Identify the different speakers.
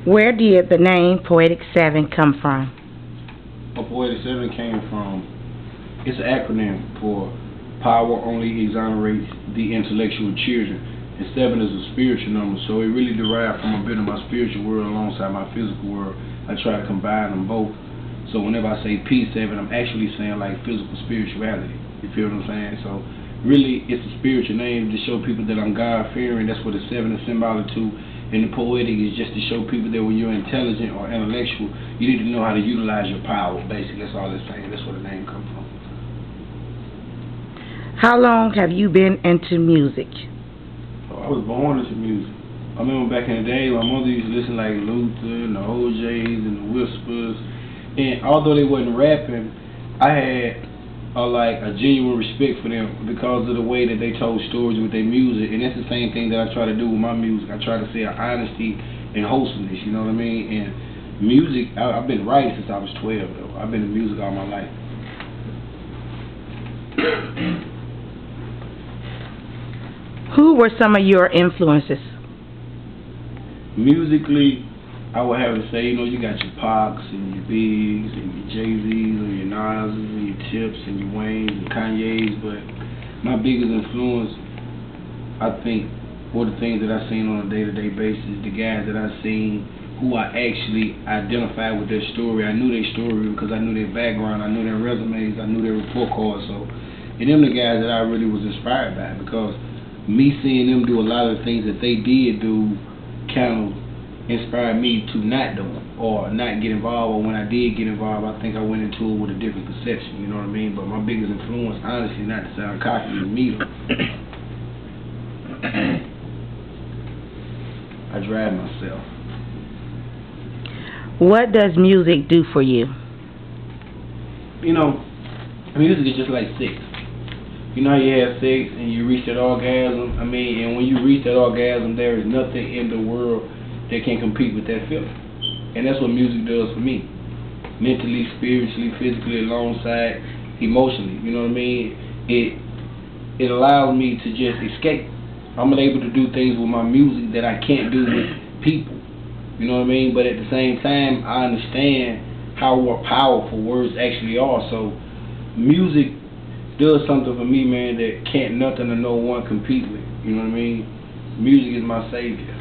Speaker 1: Where did the name Poetic 7 come from?
Speaker 2: Well, Poetic 7 came from, it's an acronym for Power Only Exonerates the Intellectual Children. And 7 is a spiritual number, so it really derived from a bit of my spiritual world alongside my physical world. I try to combine them both. So whenever I say P7, I'm actually saying like physical spirituality. You feel what I'm saying? So really, it's a spiritual name to show people that I'm God-fearing. That's what the 7 is symbolic to. And the poetic is just to show people that when you're intelligent or intellectual, you need to know how to utilize your power. Basically, that's all it's saying. That's where the name comes from.
Speaker 1: How long have you been into music?
Speaker 2: Oh, I was born into music. I remember back in the day, my mother used to listen like Luther and the OJs and the Whispers. And although they wasn't rapping, I had like a genuine respect for them because of the way that they told stories with their music. And that's the same thing that I try to do with my music. I try to say honesty and wholesomeness, you know what I mean? And music, I've been writing since I was 12 though. I've been in music all my life.
Speaker 1: Who were some of your influences?
Speaker 2: Musically, I would have to say, you know, you got your Pacs and your Bigs and your Jay-Z's and your Nas's and your Tips and your Wayne's and Kanye's, but my biggest influence, I think, were the things that I've seen on a day-to-day basis, the guys that I've seen who I actually identified with their story. I knew their story because I knew their background, I knew their resumes, I knew their report cards, so, and them the guys that I really was inspired by because me seeing them do a lot of the things that they did do kind of inspired me to not do them or not get involved, or when I did get involved, I think I went into it with a different perception, you know what I mean? But my biggest influence, honestly, not to sound cocky, is me though. I drive myself.
Speaker 1: What does music do for you?
Speaker 2: You know, music is just like sex. You know how you have sex and you reach that orgasm? I mean, and when you reach that orgasm, there is nothing in the world that can compete with that feeling. And that's what music does for me. Mentally, spiritually, physically, alongside, emotionally. You know what I mean? It allows me to just escape. I'm able to do things with my music that I can't do with people. You know what I mean? But at the same time, I understand how powerful words actually are. So music does something for me, man, that can't nothing or no one compete with. You know what I mean? Music is my savior.